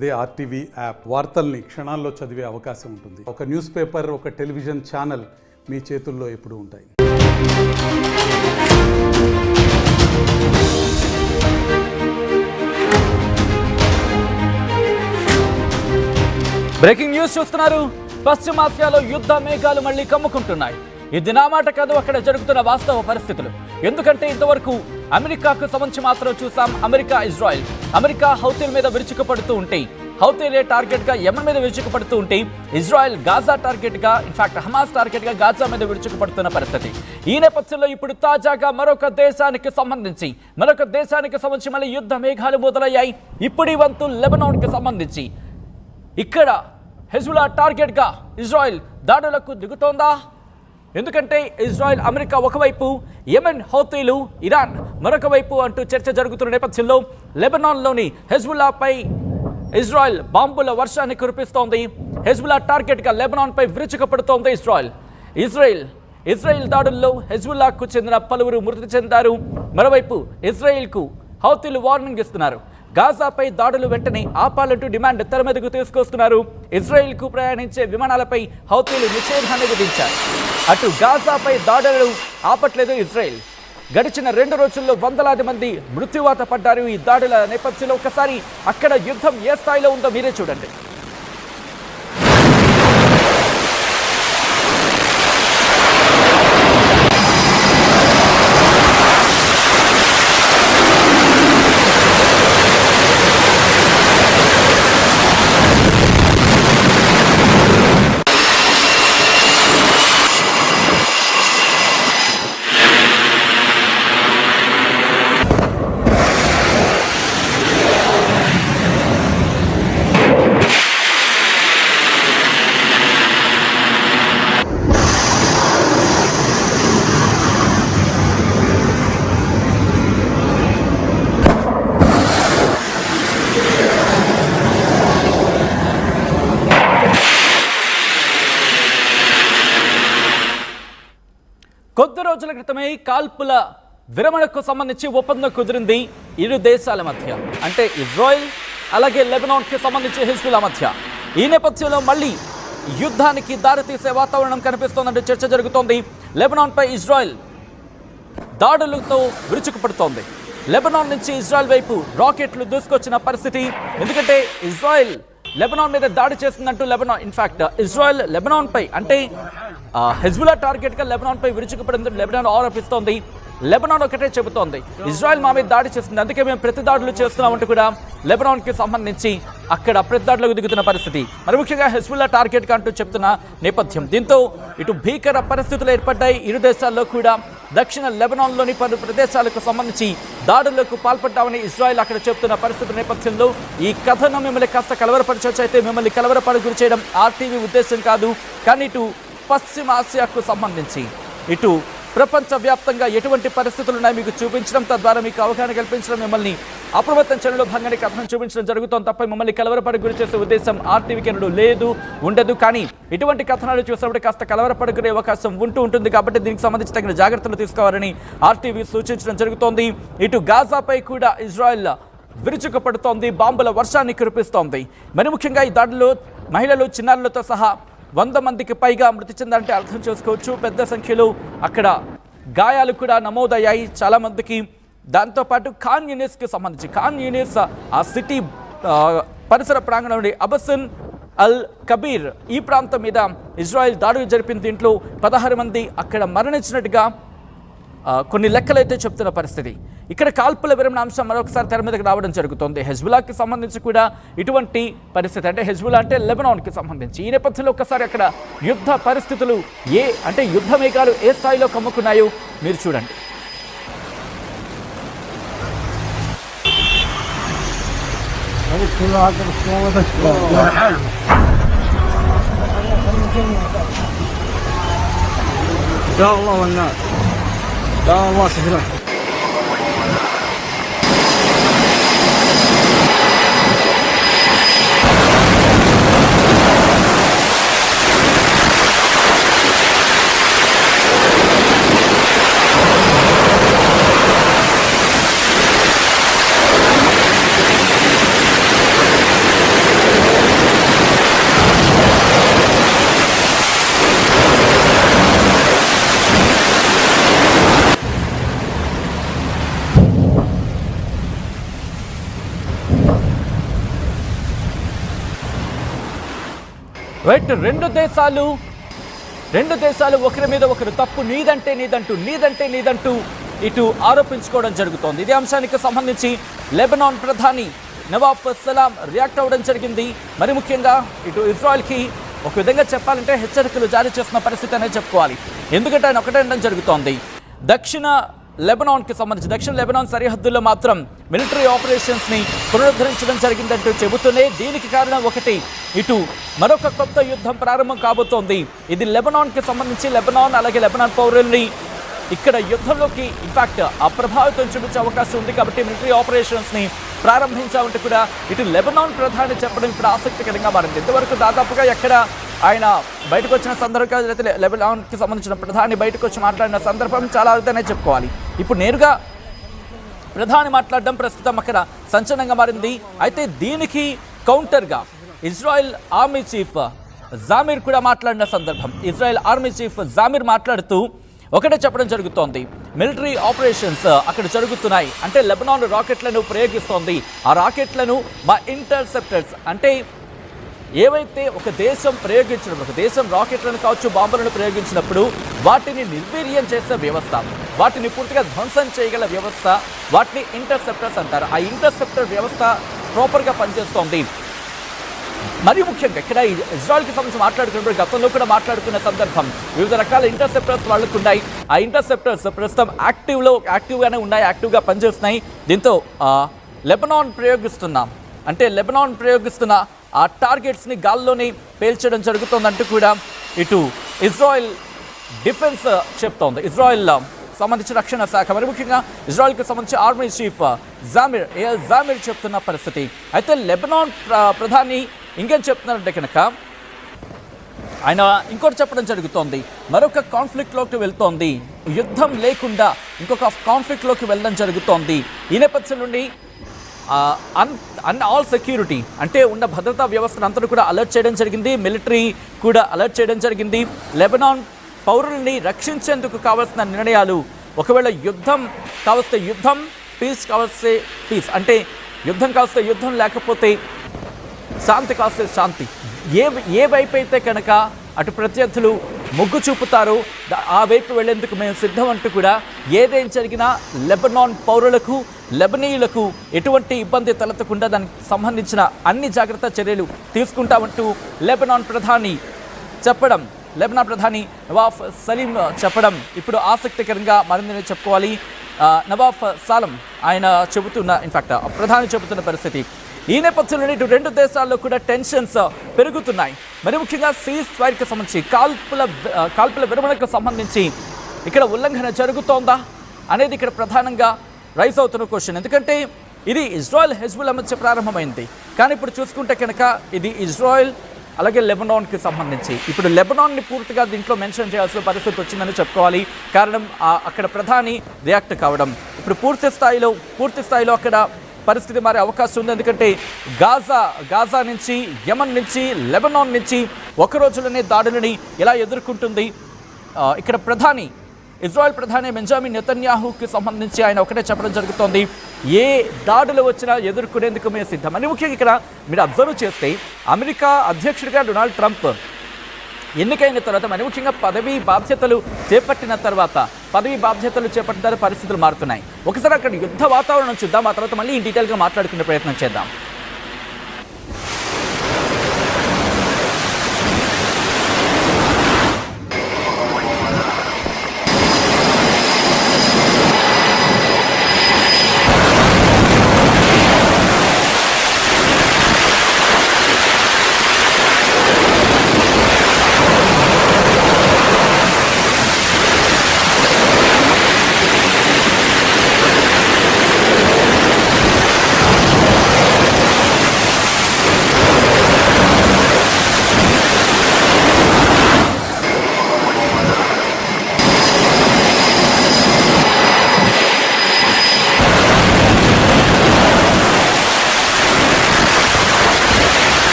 అదే RTV app వార్తల్ని క్షణాల్లో చదివే అవకాశం ఉంటుంది. ఒక న్యూస్ పేపర్, ఒక టెలివిజన్ ఛానల్ మీ చేతుల్లో ఎప్పుడూ ఉంటాయి. బ్రేకింగ్ న్యూస్ చూస్తున్నారు. పశ్చిమాసియాలో యుద్ధ మేఘాలు మళ్లీ కమ్ముకుంటున్నాయి. ఇది నా మాట కాదు, అక్కడ జరుగుతున్న వాస్తవ పరిస్థితులు. ఎందుకంటే ఇంతవరకు అమెరికాకు సంబంధించి మాత్రం చూసాం. అమెరికా హౌతీల మీద విరుచుకుపడుతూ ఉంటే, హౌతీలే టార్గెట్ గా యెమెన్ మీద విరుచుకుపడుతూ ఉంటే, ఇజ్రాయెల్ గాజా టార్గెట్ గా, ఇన్ఫాక్ట్ హమాస్ టార్గెట్ గా గాజా మీద విరుచుకుపడుతున్న పరిస్థితి. ఈ నేపథ్యంలో ఇప్పుడు తాజాగా మరొక దేశానికి సంబంధించి మళ్ళీ యుద్ధ మేఘాలు మొదలయ్యాయి. ఇప్పుడు ఈ వంతు లెబనాన్ కి సంబంధించి ఇక్కడ హెజ్బుల్లా టార్గెట్ గా ఇజ్రాయెల్ దాడులకు దిగుతోందా? ఎందుకంటే ఇజ్రాయెల్, అమెరికా ఒకవైపు, యెమెన్ హౌతీలు, ఇరాన్ మరొక వైపు అంటూ చర్చ జరుగుతున్న నేపథ్యంలో లెబనాన్లోని హెజ్బుల్లాపై ఇజ్రాయెల్ బాంబుల వర్షాన్ని కురిపిస్తోంది. హెజ్బుల్లా టార్గెట్ గా లెబనాన్ పై విరుచుకుపడుతోంది ఇజ్రాయెల్ దాడుల్లో హెజ్బుల్లాకు చెందిన పలువురు మృతి చెందారు. మరోవైపు ఇజ్రాయెల్కు హౌతీలు వార్నింగ్ ఇస్తున్నారు. గాజాపై దాడులు వెంటనే ఆపాలంటూ డిమాండ్ తెర మీదకు తీసుకొస్తున్నారు. ఇజ్రాయెల్కు ప్రయాణించే విమానాలపై హౌతీలు నిషేధాన్ని విధించారు. అటు గాజాపై దాడులు ఆపట్లేదు ఇజ్రాయెల్. గడిచిన 2 రోజుల్లో వందలాది మంది మృత్యువాత పడ్డారు. ఈ దాడుల నేపథ్యంలో ఒకసారి అక్కడ యుద్ధం ఏ స్థాయిలో ఉందో మీరే చూడండి. కొద్ది రోజుల క్రితమే కాల్పుల విరమణకు సంబంధించి ఒప్పందం కుదిరింది ఇరు దేశాల మధ్య, అంటే ఇజ్రాయెల్ అలాగే లెబనాన్కి సంబంధించి హెజ్బుల్లా మధ్య. ఈ నేపథ్యంలో మళ్ళీ యుద్ధానికి దారితీసే వాతావరణం కనిపిస్తోందంటే చర్చ జరుగుతోంది. లెబనాన్పై ఇజ్రాయెల్ దాడులతో విరుచుకుపడుతోంది. లెబనాన్ నుంచి ఇజ్రాయెల్ వైపు రాకెట్లు దూసుకొచ్చిన పరిస్థితి. ఎందుకంటే ఇజ్రాయెల్ లెబనాన్ మీద దాడి చేస్తుందంటూ ఇజ్రాయెల్ లెబనాన్ పై, అంటే హెజ్బుల్లా టార్గెట్ గా లెబనాన్ పై విరుచుకుపడింది లెబనాన్ ఆరోపిస్తోంది. లెబనాన్ ఒకటే చెబుతోంది, ఇజ్రాయెల్ మా మీద దాడి చేస్తుంది, అందుకే మేము ప్రతి దాడులు చేస్తున్నామంటూ కూడా లెబనాన్ కి సంబంధించి అక్కడ ప్రతి దాడులకు దిగుతున్న పరిస్థితి. మరి ముఖ్యంగా హెజ్బుల్లా టార్గెట్ గా అంటూ చెప్తున్న నేపథ్యం. దీంతో ఇటు భీకర పరిస్థితులు ఏర్పడ్డాయి ఇరు దేశాల్లో కూడా. దక్షిణ లెబనాన్లోని పలు ప్రదేశాలకు సంబంధించి దాడులకు పాల్పడ్డామని ఇజ్రాయెల్ అక్కడ చెప్తున్న పరిస్థితుల నేపథ్యంలో ఈ కథను మిమ్మల్ని కాస్త కలవరపరచవచ్చు. అయితే మిమ్మల్ని కలవరపడి గురి చేయడం ఆర్టీవీ ఉద్దేశం కాదు. కానీ ఇటు పశ్చిమాసియాకు సంబంధించి, ఇటు ప్రపంచవ్యాప్తంగా ఎటువంటి పరిస్థితులు ఉన్నాయో మీకు చూపించడం, తద్వారా మీకు అవగాహన కల్పించడం, మిమ్మల్ని అప్రమత్తం చేయడంలో భాగంగా కథనం చూపించడం జరుగుతుంది తప్ప మిమ్మల్ని కలవరపడి గురి చేసే ఉద్దేశం ఆర్టీవీకి ఉండదు. కానీ ఇటువంటి కథనాలు చూసినప్పుడు కాస్త కలవరపడుకునే అవకాశం ఉంటుంది. కాబట్టి దీనికి సంబంధించి తగిన జాగ్రత్తలు తీసుకోవాలని ఆర్టీవీ సూచించడం జరుగుతోంది. ఇటు గాజాపై కూడా ఇజ్రాయెల్ విరుచుకుపడుతోంది, బాంబుల వర్షాన్ని కురిపిస్తోంది. మరి ముఖ్యంగా ఈ దాడిలో మహిళలు, చిన్నారులతో సహా 100 మందికి పైగా మృతి చెందారంటే అర్థం చేసుకోవచ్చు. పెద్ద సంఖ్యలో అక్కడ గాయాలు కూడా నమోదయ్యాయి చాలా మందికి. దాంతోపాటు ఖాన్ యూనిస్ ఆ సిటీ పరిసర ప్రాంగణం నుండి అబసిన్ అల్ కబీర్ ఈ ప్రాంతం మీద ఇజ్రాయెల్ దాడులు జరిపిన దీంట్లో 16 మంది అక్కడ మరణించినట్టుగా కొన్ని లెక్కలైతే చెప్తున్న పరిస్థితి. ఇక్కడ కాల్పుల విరమణ అంశం మరొకసారి తెర మీదకి రావడం జరుగుతుంది. హెజ్బుల్లాకి సంబంధించి కూడా ఇటువంటి పరిస్థితి, అంటే హెజ్బుల్లా అంటే లెబనాన్కి సంబంధించి. ఈ నేపథ్యంలో ఒక్కసారి అక్కడ యుద్ధ పరిస్థితులు యుద్ధ మేఘాలు ఏ స్థాయిలో కమ్ముకున్నాయో మీరు చూడండి. يا الله سهلا. రైట్, రెండు దేశాలు ఒకరి మీద ఒకరు తప్పు నీదంటూ ఇటు ఆరోపించుకోవడం జరుగుతోంది. ఇదే అంశానికి సంబంధించి లెబనాన్ ప్రధాని నవాఫ్ సలాం రియాక్ట్ అవ్వడం జరిగింది. మరి ముఖ్యంగా ఇటు ఇజ్రాయెల్కి ఒక విధంగా చెప్పాలంటే హెచ్చరికలు జారీ చేస్తున్న పరిస్థితి అనేది చెప్పుకోవాలి. ఎందుకంటే ఆయన ఒకటే అనడం జరుగుతోంది, దక్షిణ లెబనాన్ సరిహద్దుల్లో మాత్రం మిలిటరీ ఆపరేషన్స్ని పునరుద్ధరించడం జరిగిందంటూ చెబుతూనే దీనికి కారణం ఒకటి, ఇటు మరొక కొత్త యుద్ధం ప్రారంభం కాబోతోంది. ఇది లెబనాన్కి సంబంధించి అలాగే లెబనాన్ పౌరుల్ని ఇక్కడ యుద్ధంలోకి ఇన్ఫాక్ట్ అప్రభావితం చూపించే అవకాశం ఉంది. కాబట్టి మిలిటరీ ఆపరేషన్స్ని ప్రారంభించామంటే కూడా ఇటు లెబనాన్ ప్రధాని చెప్పడం ఇప్పుడు ఆసక్తికరంగా మారింది. ఇంతవరకు దాదాపుగా ఎక్కడ ఆయన బయటకు వచ్చిన సందర్భంగా అయితే లెబనాన్కి సంబంధించిన ప్రధాని బయటకు వచ్చి మాట్లాడిన సందర్భం చాలా అరుదనే చెప్పుకోవాలి. ఇప్పుడు నేరుగా ప్రధాని మాట్లాడడం ప్రస్తుతం అక్కడ సంచలనంగా మారింది. అయితే దీనికి కౌంటర్గా ఇజ్రాయెల్ ఆర్మీ చీఫ్ జామీర్ కూడా మాట్లాడిన సందర్భం. ఇజ్రాయెల్ ఆర్మీ చీఫ్ జామీర్ మాట్లాడుతూ ఒకటే చెప్పడం జరుగుతోంది, మిలిటరీ ఆపరేషన్స్ అక్కడ జరుగుతున్నాయి అంటే లెబనాన్ రాకెట్లను ప్రయోగిస్తోంది. ఆ రాకెట్లను మా ఇంటర్సెప్టర్స్ అంటే ఏవైతే ఒక దేశం రాకెట్లను కావచ్చు, బాంబులను ప్రయోగించినప్పుడు వాటిని నిర్వీర్యం చేసే వ్యవస్థ, వాటిని పూర్తిగా ధ్వంసం చేయగల వ్యవస్థ, వాటిని ఇంటర్సెప్టర్స్ అంటారు. ఆ ఇంటర్సెప్టర్ వ్యవస్థ ప్రాపర్గా పనిచేస్తోంది. మరి ముఖ్యంగా ఇక్కడ ఇజ్రాయెల్కి సంబంధించి మాట్లాడుకున్నప్పుడు గతంలో కూడా మాట్లాడుకున్న సందర్భం, వివిధ రకాల ఇంటర్సెప్టర్స్ వాళ్ళకు ఉన్నాయి. ఆ ఇంటర్సెప్టర్స్ ప్రస్తుతం యాక్టివ్గానే ఉన్నాయి, యాక్టివ్గా పనిచేస్తున్నాయి. దీంతో లెబనాన్ ప్రయోగిస్తున్న ఆ టార్గెట్స్ని గాల్లోనే పేల్చడం జరుగుతుందంటూ కూడా ఇటు ఇజ్రాయెల్ డిఫెన్స్ చెప్తోంది. ఇజ్రాయెల్ సంబంధించిన రక్షణ శాఖ, మరి ముఖ్యంగా ఇజ్రాయెల్కి సంబంధించి ఆర్మీ చీఫ్ జామీర్ చెప్తున్న పరిస్థితి. అయితే లెబనాన్ ప్రధాని ఇంకేం చెప్తున్నారంటే కనుక ఆయన ఇంకోటి చెప్పడం జరుగుతోంది, మరొక కాన్ఫ్లిక్ట్లోకి వెళ్తోంది, యుద్ధం లేకుండా ఇంకొక కాన్ఫ్లిక్ట్లోకి వెళ్ళడం జరుగుతోంది. ఈ నేపథ్యం నుండి ఆల్ సెక్యూరిటీ అంటే ఉన్న భద్రతా వ్యవస్థను అంతా కూడా అలర్ట్ చేయడం జరిగింది, మిలిటరీ కూడా అలర్ట్ చేయడం జరిగింది. లెబనాన్ పౌరుల్ని రక్షించేందుకు కావాల్సిన నిర్ణయాలు, ఒకవేళ యుద్ధం కావస్తే యుద్ధం, పీస్ కావస్తే పీస్, అంటే యుద్ధం కావస్తే యుద్ధం, లేకపోతే శాంతి కావస్తే శాంతి, ఏ వైపు అయితే కనుక అటు ప్రత్యర్థులు మొగ్గు చూపుతారో ఆ వైపు వెళ్లేందుకు మేము సిద్ధం అంటూ కూడా ఏదేం జరిగినా లెబనాన్ పౌరులకు, లెబనీయులకు ఎటువంటి ఇబ్బంది తలెత్తకుండా దానికి సంబంధించిన అన్ని జాగ్రత్త చర్యలు తీసుకుంటామంటూ లెబనాన్ ప్రధాని నవాఫ్ సలీం చెప్పడం ఇప్పుడు ఆసక్తికరంగా మరిందని చెప్పుకోవాలి. నవాఫ్ సలాం ఆయన ప్రధాని చెబుతున్న పరిస్థితి. ఈ నేపథ్యంలో ఇటు రెండు దేశాల్లో కూడా టెన్షన్స్ పెరుగుతున్నాయి. మరి ముఖ్యంగా సీజ్ ఫైర్కి సంబంధించి కాల్పుల విరమణకు సంబంధించి ఇక్కడ ఉల్లంఘన జరుగుతోందా అనేది ఇక్కడ ప్రధానంగా రైజ్ అవుతున్న క్వశ్చన్. ఎందుకంటే ఇది ఇజ్రాయెల్ హెజ్బుల్లా మధ్య ప్రారంభమైంది, కానీ ఇప్పుడు చూసుకుంటే కనుక ఇది ఇజ్రాయెల్ అలాగే లెబనాన్కి సంబంధించి ఇప్పుడు లెబనాన్ని పూర్తిగా దీంట్లో మెన్షన్ చేయాల్సిన పరిస్థితి వచ్చిందని చెప్పుకోవాలి. కారణం అక్కడ ప్రధాని రియాక్ట్ కావడం. ఇప్పుడు పూర్తి స్థాయిలో అక్కడ పరిస్థితి మారే అవకాశం ఉంది. ఎందుకంటే గాజా నుంచి, యమన్ నుంచి, లెబనాన్ నుంచి ఒక రోజులోనే దాడులని ఎలా ఎదుర్కొంటుంది. ఇక్కడ ఇజ్రాయెల్ ప్రధాని బెంజమిన్ నెతన్యాహుకి సంబంధించి ఆయన ఒకటే చెప్పడం జరుగుతోంది, ఏ దాడులు వచ్చినా ఎదుర్కొనేందుకు మేము సిద్ధం అని. ముఖ్యంగా ఇక్కడ మీరు అబ్జర్వ్ చేస్తే అమెరికా అధ్యక్షుడిగా డొనాల్డ్ ట్రంప్ ఎన్నికైన తర్వాత, మరి ముఖ్యంగా పదవీ బాధ్యతలు చేపట్టిన తర్వాత పరిస్థితులు మారుతున్నాయి. ఒకసారి అక్కడ యుద్ధ వాతావరణం చూద్దాం, ఆ తర్వాత మళ్ళీ డీటెయిల్గా మాట్లాడుకునే ప్రయత్నం చేద్దాం.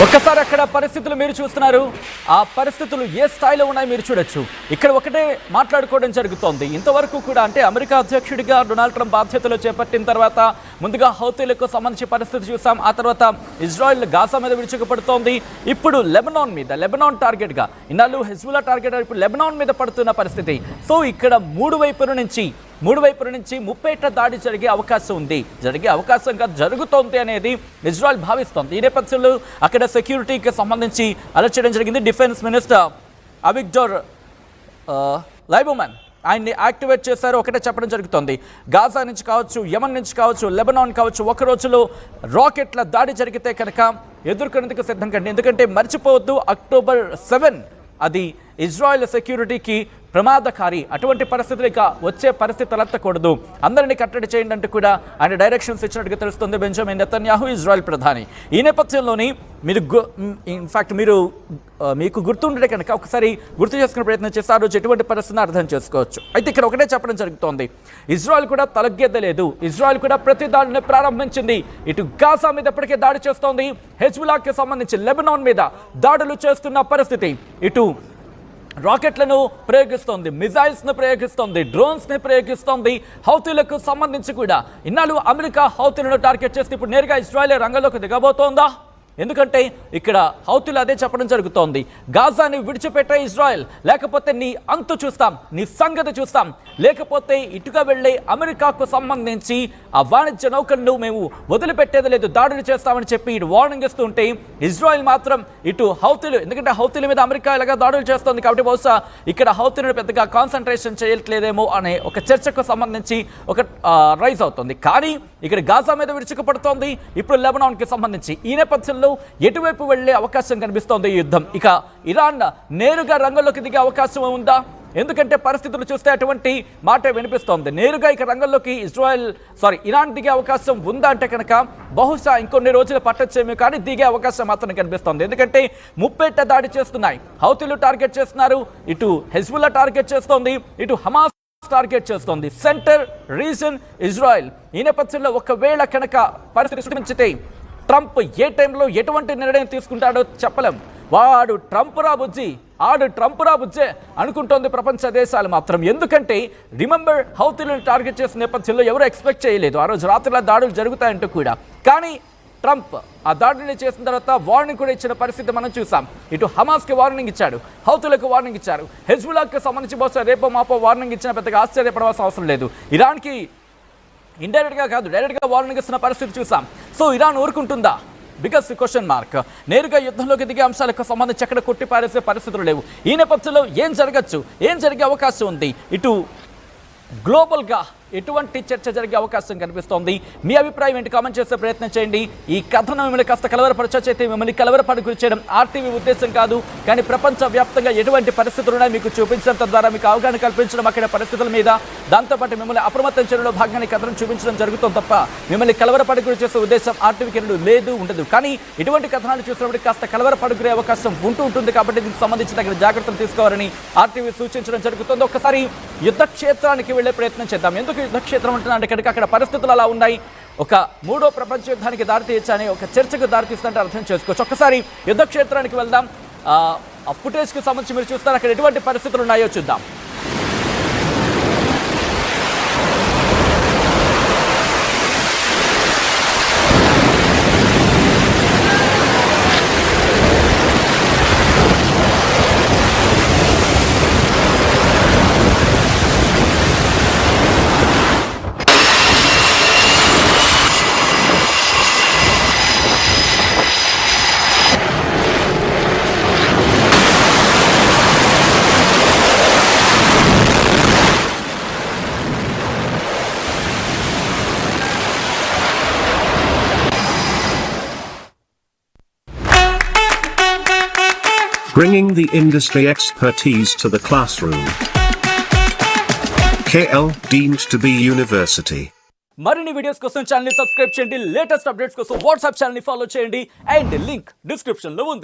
ఒక్కసారి అక్కడ పరిస్థితులు మీరు చూస్తున్నారు. ఆ పరిస్థితులు ఏ స్థాయిలో ఉన్నాయో మీరు చూడొచ్చు. ఇక్కడ ఒకటే మాట్లాడుకోవడం జరుగుతోంది. ఇంతవరకు కూడా అంటే అమెరికా అధ్యక్షుడిగా డొనాల్డ్ ట్రంప్ బాధ్యతలు చేపట్టిన తర్వాత ముందుగా హౌతీలకు సంబంధించి పరిస్థితి చూసాం. ఆ తర్వాత ఇజ్రాయెల్ గాజా మీద విరుచుకుపడుతోంది. ఇప్పుడు లెబనాన్ టార్గెట్గా, ఇన్నాళ్ళు హెజ్బుల్లా టార్గెట్, ఇప్పుడు లెబనాన్ మీద పడుతున్న పరిస్థితి. సో ఇక్కడ మూడు వైపుల నుంచి 30 దాడి జరిగే అవకాశంగా జరుగుతోంది అనేది ఇజ్రాయెల్ భావిస్తోంది. ఈ నేపథ్యంలో అక్కడ సెక్యూరిటీకి సంబంధించి అలర్ట్ చేయడం జరిగింది. డిఫెన్స్ మినిస్టర్ అవిగ్డోర్ లైబోమన్ ఆయన్ని యాక్టివేట్ చేశారు. ఒకటే చెప్పడం జరుగుతోంది, గాజా నుంచి కావచ్చు, యమన్ నుంచి కావచ్చు, లెబనాన్ కావచ్చు, ఒక రోజులో రాకెట్ల దాడి జరిగితే కనుక ఎదుర్కొనేందుకు సిద్ధం కండి. ఎందుకంటే మర్చిపోవద్దు, October 7 అది ఇజ్రాయెల్ సెక్యూరిటీకి ప్రమాదకారి. అటువంటి పరిస్థితులు ఇక వచ్చే పరిస్థితి తలెత్తకూడదు, అందరినీ కట్టడి చేయండి అంటూ కూడా ఆయన డైరెక్షన్స్ ఇచ్చినట్టుగా తెలుస్తుంది బెంజమిన్ నెతన్యాహు, ఇజ్రాయెల్ ప్రధాని. ఈ నేపథ్యంలోని మీకు గుర్తుండే కనుక ఒకసారి గుర్తు చేసుకునే ప్రయత్నం చేస్తే ఆ రోజు ఎటువంటి పరిస్థితిని అర్థం చేసుకోవచ్చు. అయితే ఇక్కడ ఒకటే చెప్పడం జరుగుతోంది, ఇజ్రాయెల్ కూడా తలగ్గేదలేదు. ఇజ్రాయెల్ కూడా ప్రతి దాడిని ప్రారంభించింది. ఇటు గాజా మీద ఇప్పటికే దాడి చేస్తోంది, హెజ్బుల్లాకి సంబంధించి లెబనాన్ మీద దాడులు చేస్తున్న పరిస్థితి. ఇటు రాకెట్లను ప్రయోగిస్తోంది, మిజైల్స్ను ప్రయోగిస్తోంది, డ్రోన్స్ని ప్రయోగిస్తోంది. హౌతీలకు సంబంధించి కూడా ఇన్నాళ్ళు అమెరికా హౌతీలను టార్గెట్ చేస్తే ఇప్పుడు నేరుగా ఇజ్రాయెల్ రంగంలోకి దిగబోతోందా? ఎందుకంటే ఇక్కడ హౌతీలు అదే చెప్పడం జరుగుతోంది, గాజాని విడిచిపెట్టే ఇజ్రాయెల్, లేకపోతే నీ అంతు చూస్తాం, నీ సంగతి చూస్తాం, లేకపోతే ఇటుగా వెళ్ళే అమెరికాకు సంబంధించి ఆ వాణిజ్య నౌకలను మేము వదిలిపెట్టేది లేదు, దాడులు చేస్తామని చెప్పి ఇటు వార్నింగ్ ఇస్తూ ఉంటే ఇజ్రాయెల్ మాత్రం ఇటు హౌతీలు, ఎందుకంటే హౌతీల మీద అమెరికా ఇలాగా దాడులు చేస్తోంది కాబట్టి బహుశా ఇక్కడ హౌతీలను పెద్దగా కాన్సన్ట్రేషన్ చేయట్లేదేమో అనే ఒక చర్చకు సంబంధించి ఒక రైజ్ అవుతుంది. కానీ ఇక్కడ గాజా మీద విరుచుకుపడుతోంది, ఇప్పుడు లెబనాన్కి సంబంధించి. ఈ నేపథ్యంలో ఎటువైపు వెళ్లే అవకాశం కనిపిస్తోంది ఈ యుద్ధం? ఇక ఇరాన్ నేరుగా రంగంలోకి దిగే అవకాశం ఉందా? ఎందుకంటే పరిస్థితులు చూస్తే అటువంటి మాట వినిపిస్తోంది. నేరుగా ఇక రంగంలోకి ఇరాన్ దిగే అవకాశం ఉందా అంటే కనుక బహుశా ఇంకొన్ని రోజులు పట్టొచ్చేమో, కానీ దిగే అవకాశం మాత్రం కనిపిస్తోంది. ఎందుకంటే 30 దాడి చేస్తున్నాయి, హౌతీలు టార్గెట్ చేస్తున్నారు, ఇటు హెజ్బుల్లా టార్గెట్ చేస్తోంది, ఇటు హమాస్ టార్గెట్ చేస్తోంది, సెంటర్ రీజన్ ఇజ్రాయెల్. ఈ నేపథ్యంలో ఒకవేళ కనుక పరిస్థితి సృష్టించితే ట్రంప్ ఏ టైంలో ఎటువంటి నిర్ణయం తీసుకుంటాడో చెప్పలేం. ఆడు ట్రంప్ రా బుజ్జే అనుకుంటోంది ప్రపంచ దేశాలు మాత్రం. ఎందుకంటే రిమెంబర్, హౌతీలను టార్గెట్ చేసిన నేపథ్యంలో ఎవరు ఎక్స్పెక్ట్ చేయలేదు ఆ రోజు రాత్రిలో దాడులు జరుగుతాయంటూ కూడా. కానీ ట్రంప్ ఆ దాడిని చేసిన తర్వాత వార్నింగ్ కూడా ఇచ్చిన పరిస్థితి మనం చూసాం. ఇటు హమాస్కి వార్నింగ్ ఇచ్చాడు, హౌతీలకు వార్నింగ్ ఇచ్చారు, హెజ్బుల్లాకి సంబంధించి బహుశా రేపో మాపో వార్నింగ్ ఇచ్చిన పెద్దగా ఆశ్చర్యపడవలసిన అవసరం లేదు. ఇరాన్కి ఇండైరెక్ట్గా కాదు, డైరెక్ట్గా వార్నింగ్ ఇస్తున్న పరిస్థితి చూసాం. సో ఇరాన్ ఊరుకుంటుందా? Biggest question mark. నేరుగా యుద్ధంలోకి దిగే అంశాలకు సంబంధించి ఎక్కడ కొట్టిపారేసే పరిస్థితులు లేవు. ఈ నేపథ్యంలో ఏం జరిగే అవకాశం ఉంది? ఇటు గ్లోబల్గా ఎటువంటి చర్చ జరిగే అవకాశం కనిపిస్తోంది? మీ అభిప్రాయం ఏంటి? కామెంట్ చేసే ప్రయత్నం చేయండి. ఈ కథను మిమ్మల్ని కాస్త కలవరపరచైతే మిమ్మల్ని కలవరపడి గురి చేయడం ఆర్టీవీ ఉద్దేశం కాదు, కానీ ప్రపంచవ్యాప్తంగా ఎటువంటి పరిస్థితులు ఉన్నాయో మీకు చూపించడం, తద్వారా మీకు అవగాహన కల్పించడం అక్కడ పరిస్థితుల మీద, దాంతోపాటు మిమ్మల్ని అప్రమత్తం చేయడంలో భాగంగా కథను చూపించడం జరుగుతుంది తప్ప మిమ్మల్ని కలవరపడి గురి చేసే ఉద్దేశం ఆర్టీవీకి లేదు, ఉండదు. కానీ ఇటువంటి కథనాలు చూసినప్పుడు కాస్త కలవరపడుకునే అవకాశం ఉంటుంది కాబట్టి దీనికి సంబంధించి తగిన జాగ్రత్తలు తీసుకోవాలని ఆర్టీవీ సూచించడం జరుగుతుంది. ఒక్కసారి యుద్ధ క్షేత్రానికి వెళ్లే ప్రయత్నం చేద్దాం. ఎందుకు యుద్ధ క్షేత్రం ఉంటుందంటే కనుక అక్కడ పరిస్థితులు అలా ఉన్నాయి, ఒక 3వ ప్రపంచ యుద్ధానికి దారితీయచ్చని ఒక చర్చకు దారితీస్తుంటే అర్థం చేసుకోవచ్చు. ఒక్కసారి యుద్ధ క్షేత్రానికి వెళ్దాం. ఆ ఫుటేజ్కి సంబంధించి మీరు చూస్తారు, అక్కడ ఎటువంటి పరిస్థితులు ఉన్నాయో చూద్దాం. Bringing the industry expertise to the classroom. KL deemed to be university. మరిన్ని వీడియోస్ కోసం ఛానల్ ని సబ్స్క్రైబ్ చేయండి, లేటెస్ట్ అప్డేట్స్ కోసం వాట్సాప్ ఛానల్ ని ఫాలో చేయండి, అండ్ లింక్ డిస్క్రిప్షన్ లో ఉంది.